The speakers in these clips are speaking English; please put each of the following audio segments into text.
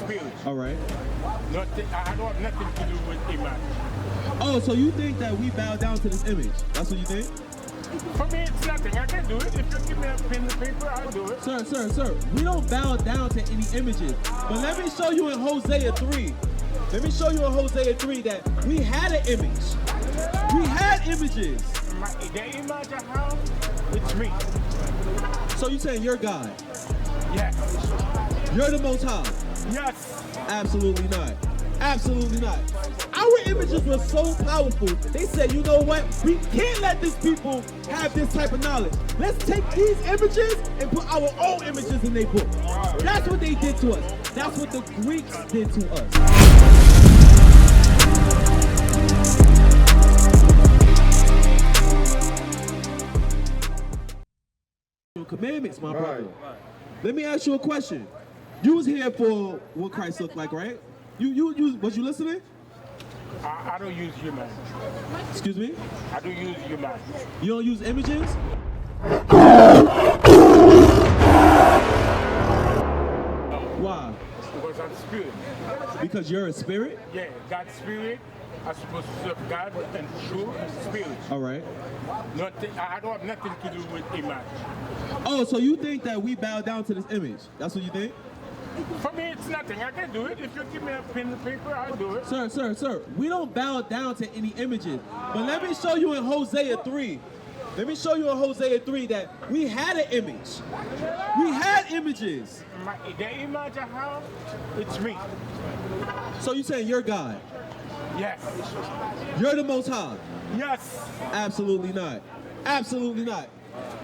spirit. All right. Nothing, I don't have nothing to do with image. Oh, so you think that we bow down to this image? That's what you think? For me, it's nothing. I can do it. If you give me a pen and paper, I'll do it. Sir, we don't bow down to any images. But let me show you in Hosea 3. Let me show you in Hosea 3 that we had an image. We had images. The image I have, it's me. So you saying you're God? Yes. You're the Most High? Yes. Absolutely not. Absolutely not. Our images were so powerful, they said, you know what? We can't let these people have this type of knowledge. Let's take these images and put our own images in their book. That's what they did to us. That's what the Greeks did to us. Commandments, my brother. Let me ask you a question. You was here for what Christ looked like, right? Was you listening? I don't use human. Excuse me? I don't use human. You don't use images? Why? Because I'm spirit. Because you're a spirit? Yeah, God's spirit. I'm supposed to serve God and show spirit. All right. Nothing, I don't have nothing to do with image. Oh, so you think that we bow down to this image? That's what you think? For me, it's nothing. I can do it. If you give me a pen and paper, I'll do it. Sir, we don't bow down to any images. But let me show you in Hosea 3. Let me show you in Hosea 3 that we had an image. We had images. The image I have, it's me. So you saying you're God? Yes. You're the Most High? Yes. Absolutely not. Absolutely not.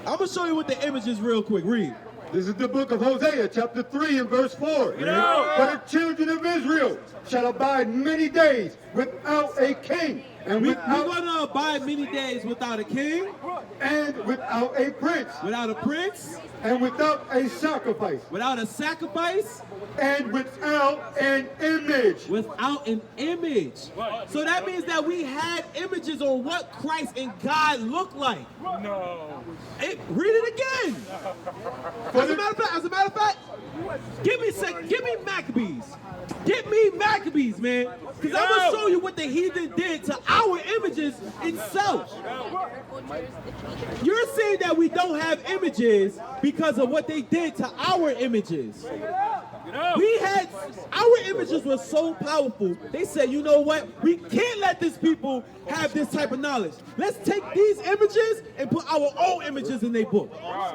I'm going to show you what the image is real quick. Read. This is the book of Hosea, chapter 3 and verse 4. For the children of Israel shall abide many days without a king, and We're without going to abide many days without a king, and without a prince, without a prince, and without a sacrifice, without a sacrifice, and without an image. without an image. So that means that we had images on what Christ and God look like. No. Read it again. As a matter of fact, give me Maccabees. Get me Maccabees, man. Because I'm going to show you what the heathen did to our images itself. You're saying that we don't have images because of what they did to our images. We had, our images were so powerful, they said, you know what? We can't let these people have this type of knowledge. Let's take these images and put our own images in their book.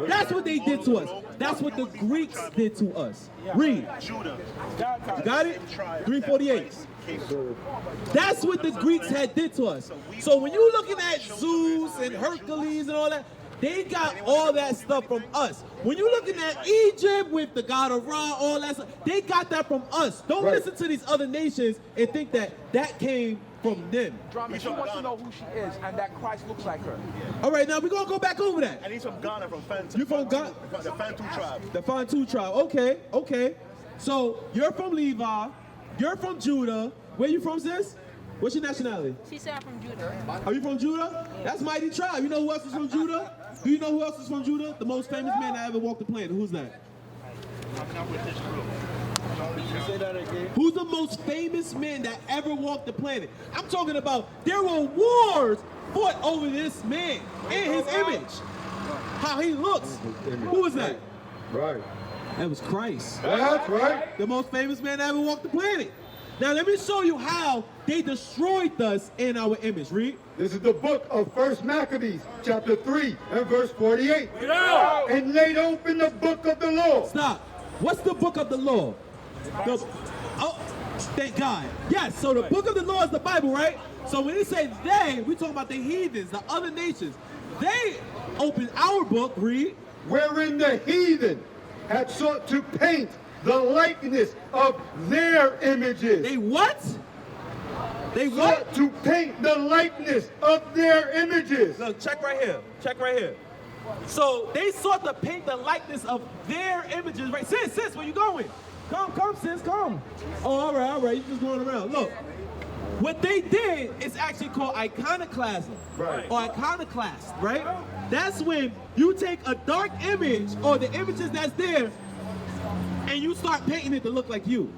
That's what they did to us. That's what the Greeks did to us. Read. You got it? 348. That's what the Greeks had did to us. So when you're looking at Zeus and Hercules and all that, they got all that stuff from us. When you're looking at Egypt with the god of Ra, all that stuff, they got that from us. Don't listen to these other nations and think that that came from them. Drama, she wants to know who she is and that Christ looks like her. All right, now we're going to go back over that. And he's from Ghana, from Fantu. You from Ghana? The Fantu tribe. The Fantu tribe. Okay, okay. So you're from Levi. You're from Judah. Where you from, sis? What's your nationality? She said I'm from Judah. Are you from Judah? That's Mighty Tribe. You know who else is from Judah? Do you know who else is from Judah? The most famous man that ever walked the planet. Who's that? Say that again. Who's the most famous man that ever walked the planet? I'm talking about there were wars fought over this man and his image. How he looks. Who was that? Right. That was Christ. That's right. The most famous man that ever walked the planet. Now let me show you how they destroyed us in our image. Read. This is the book of 1 Maccabees, chapter 3 and verse 48. And laid open the book of the law. Stop. What's the book of the law? Oh, thank God. Yes, so the book of the law is the Bible, right? So when it says they, we're talking about the heathens, the other nations. They opened our book, read. Wherein the heathen had sought to paint the likeness of their images. They what? They what? Sought to paint the likeness of their images. Look, check right here. Check right here. So they sought to paint the likeness of their images, right? Sis, where you going? Come, sis, come. Oh, all right, you're just going around. Look, what they did is actually called iconoclasm, Right. or iconoclast, right? That's when you take a dark image, or the images that's there, and you start painting it to look like you.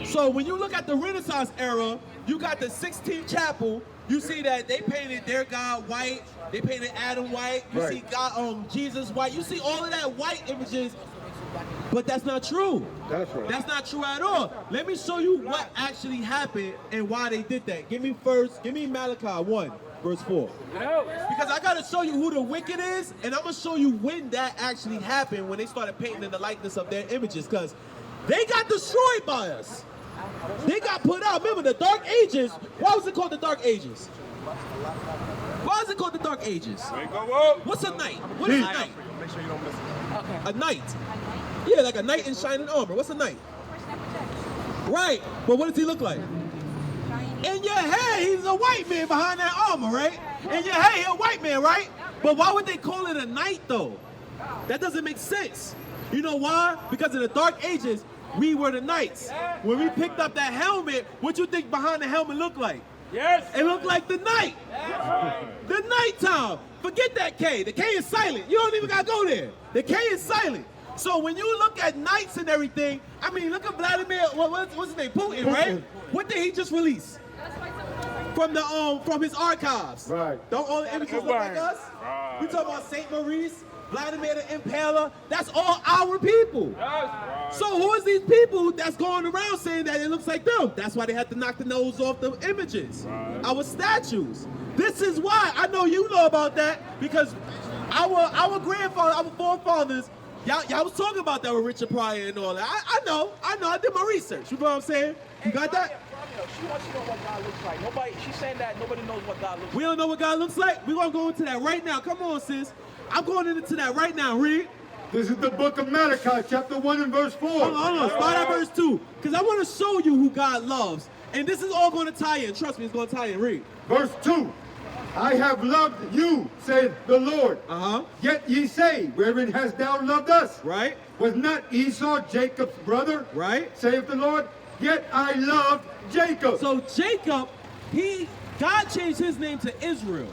So when you look at the Renaissance era, you got the 16th chapel. You see that they painted their God white. They painted Adam white. You see God, Jesus white. You see all of that white images. But that's not true. That's right. That's not true at all. Let me show you what actually happened and why they did that. Give me Malachi 1, verse 4. Because I got to show you who the wicked is, and I'm going to show you when that actually happened, when they started painting in the likeness of their images, because they got destroyed by us. They got put out. Remember, the Dark Ages. Why was it called the Dark Ages? Why is it called the Dark Ages? What's a knight? What is a knight? Make sure you don't miss it. A knight. Yeah, like a knight in shining armor. What's a knight? Right. But what does he look like? In your head, he's a white man behind that armor, right? In your head, he's a white man, right? But why would they call it a knight, though? That doesn't make sense. You know why? Because in the Dark Ages, we were the knights. When we picked up that helmet, what you think behind the helmet looked like? Yes. It looked like the night. The nighttime. Forget that K. The K is silent. You don't even got to go there. The K is silent. So when you look at knights and everything, I mean, look at Vladimir, what's his name? Putin, right? What did he just release? From his archives. Right. Don't all the images look like us? We talking about Saint Maurice, Vladimir the Impaler. That's all our people. So who is these people that's going around saying that it looks like them? That's why they had to knock the nose off the images, our statues. This is why I know you know about that, because our grandfather, our forefathers, y'all was talking about that with Richard Pryor and all that. I know. I did my research. You know what I'm saying? You got that? She wants to know what God looks like. She's saying that nobody knows what God looks like. We don't know what God looks like? We're going to go into that right now. Come on, sis. I'm going into that right now. Read. This is the book of Malachi, chapter 1 and verse 4. Hold on. Start at verse 2. Because I want to show you who God loves. And this is all going to tie in. Trust me, it's going to tie in. Read. Verse 2. I have loved you, saith the Lord. Yet ye say, wherein hast thou loved us? Right. Was not Esau Jacob's brother? Right. Saith the Lord. Yet I loved Jacob. So Jacob, God changed his name to Israel.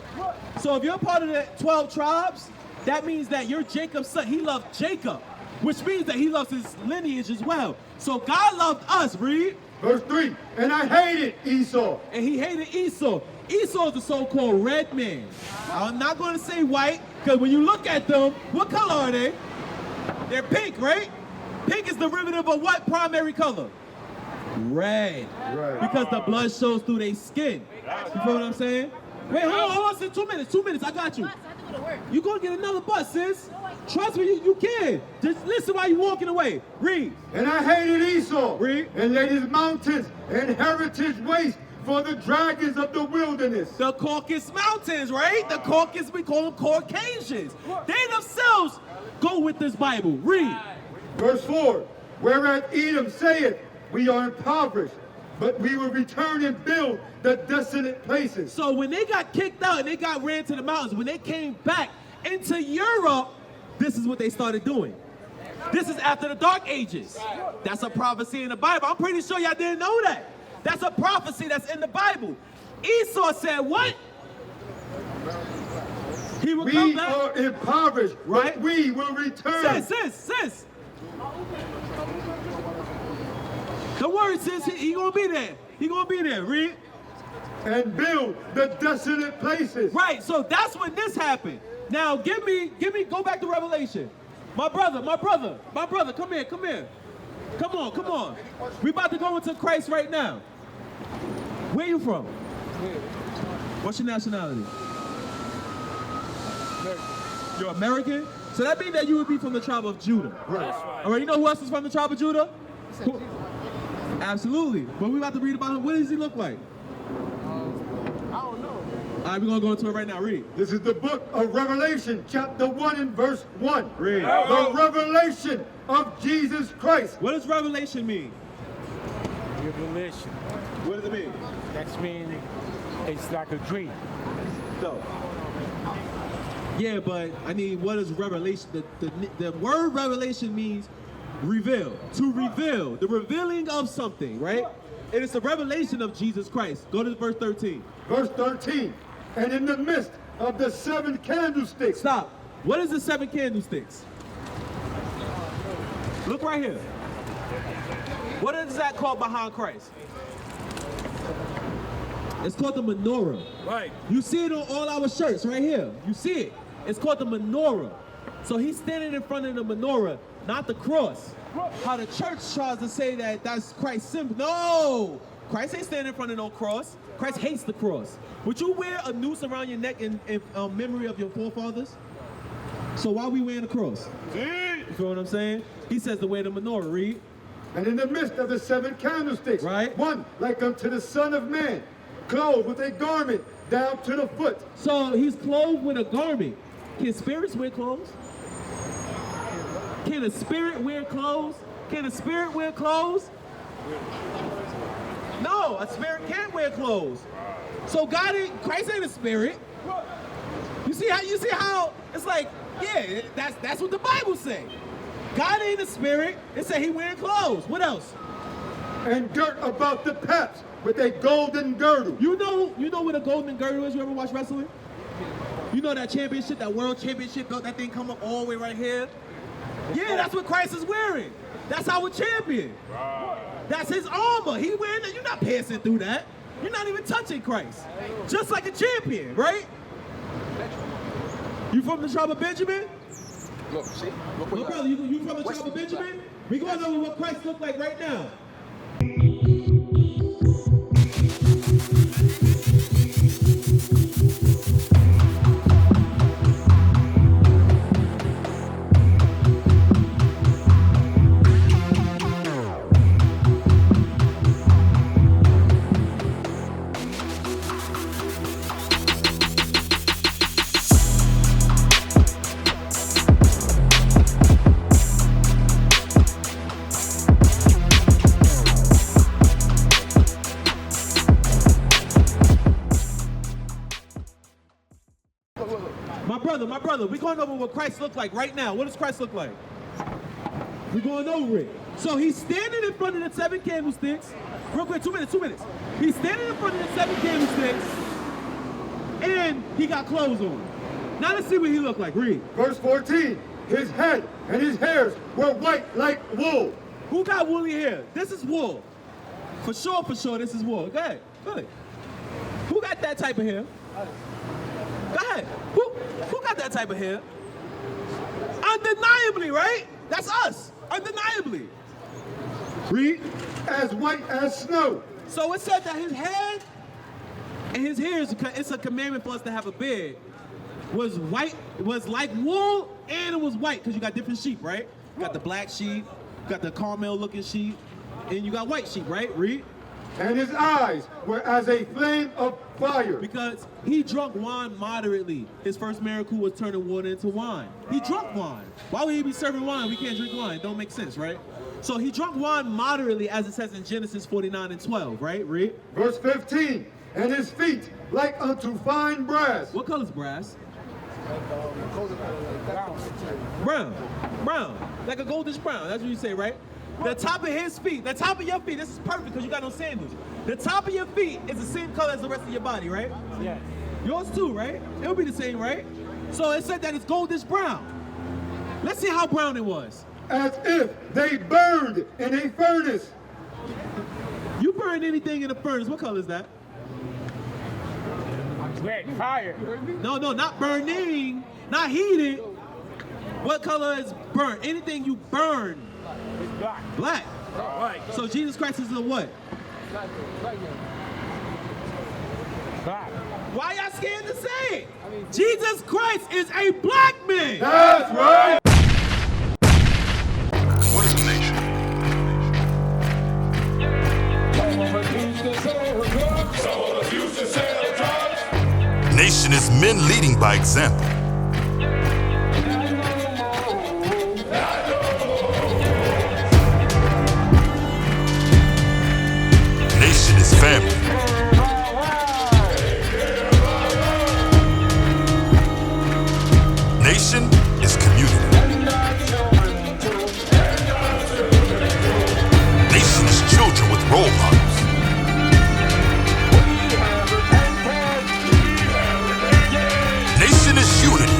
So if you're part of the 12 tribes, that means that you're Jacob's son. He loved Jacob, which means that he loves his lineage as well. So God loved us. Read. Verse 3. And I hated Esau. And he hated Esau. Esau is the so-called red man. I'm not going to say white, because when you look at them, what color are they? They're pink, right? Pink is derivative of what primary color? Red. Right. Because the blood shows through their skin. You feel what I'm saying? Wait, hold on, sis. 2 minutes, 2 minutes. I got you. You're going to get another bus, sis. Trust me, you can. Just listen while you're walking away. Read. And I hated Esau. Read. And laid his mountains and heritage waste for the dragons of the wilderness. The Caucasus Mountains, right? The Caucasus, we call them Caucasians. They themselves go with this Bible. Read. Verse 4. Whereat Edom saith, we are impoverished, but we will return and build the desolate places. So when they got kicked out and they got ran to the mountains, when they came back into Europe, this is what they started doing. This is after the Dark Ages. That's a prophecy in the Bible. I'm pretty sure y'all didn't know that. That's a prophecy that's in the Bible. Esau said what? He will come We back. are impoverished, Right. but we will return. Sis. The word says he gonna be there. He gonna be there. Read. And build the desolate places. Right, so that's when this happened. Now give me, go back to Revelation. My brother, come here. Come on. We about to go into Christ right now. Where you from? What's your nationality? You're American? So that means that you would be from the tribe of Judah. Right. All right, you know who else is from the tribe of Judah? Who? Absolutely. But we're about to read about him. What does he look like? I don't know. All right, we're going to go into it right now. Read. This is the book of Revelation, chapter 1 and verse 1. Read. The revelation of Jesus Christ. What does revelation mean? Revelation. What does it mean? That's meaning it's like a dream. No. Yeah, but I mean, what is revelation? The word revelation means reveal. To reveal. The revealing of something, right? It is the revelation of Jesus Christ. Go to verse 13. Verse 13. And in the midst of the 7 candlesticks. Stop. What is the 7 candlesticks? Look right here. What is that called behind Christ? It's called the menorah. Right. You see it on all our shirts right here. You see it. It's called the menorah. So he's standing in front of the menorah, not the cross. How the church tries to say that that's Christ's symbol. No! Christ ain't standing in front of no cross. Christ hates the cross. Would you wear a noose around your neck in memory of your forefathers? So why are we wearing a cross? You feel what I'm saying? He says to wear the menorah. Read. And in the midst of the 7 candlesticks, Right. one like unto the Son of Man, clothed with a garment down to the foot. So he's clothed with a garment. Can spirits wear clothes? Can a spirit wear clothes? Can a spirit wear clothes? No, a spirit can't wear clothes. So Christ ain't a spirit. You see how it's like, yeah, that's what the Bible say. God ain't a spirit. It say he wearing clothes. What else? And girt about the paps with a golden girdle. You know what a golden girdle is? You ever watch wrestling? You know that championship, that world championship belt, that thing come up all the way right here? Yeah, that's what Christ is wearing. That's our champion. That's his armor. He wearing that. You're not passing through that. You're not even touching Christ. Just like a champion, right? You from the tribe of Benjamin? Look, see? Look My what brother, you from the tribe of Benjamin? We going over what Christ looked like right now. My brother, we're going over what Christ looked like right now. What does Christ look like? We're going over it. So he's standing in front of the 7 candlesticks. Real quick, 2 minutes. He's standing in front of the 7 candlesticks, and he got clothes on. Now let's see what he looked like. Read. Verse 14, his head and his hairs were white like wool. Who got woolly hair? This is wool. For sure, this is wool. Go ahead. Who got that type of hair? Go ahead. Who got that type of hair? Undeniably, right? That's us. Undeniably. Read. As white as snow. So it said that his head and his hair, it's a commandment for us to have a beard, was white, was like wool, and it was white, because you got different sheep, right? You got the black sheep, you got the caramel looking sheep, and you got white sheep, right? Read. And his eyes were as a flame of fire. Because he drunk wine moderately. His first miracle was turning water into wine. He drunk wine. Why would he be serving wine? We can't drink wine. It don't make sense, right? So he drunk wine moderately, as it says in Genesis 49:12, right? Read. Verse 15, and his feet like unto fine brass. What color is brass? Brown. Like a goldish brown. That's what you say, right? The top of his feet, the top of your feet, this is perfect because you got no sandals. The top of your feet is the same color as the rest of your body, right? Yes. Yours too, right? It'll be the same, right? So it said that it's goldish brown. Let's see how brown it was. As if they burned in a furnace. You burn anything in a furnace, what color is that? Red fire. No, not burning, not heated. What color is burnt? Anything you burn. Black. Black. Right. So Jesus Christ is a what? Black. Why y'all scared to say it? Jesus Christ is a black man. That's right. What is a nation? Nation is men leading by example. Nation is family. Nation is community. Nation is children with role models. Nation is unity.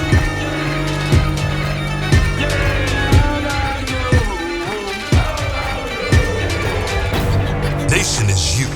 nation is you.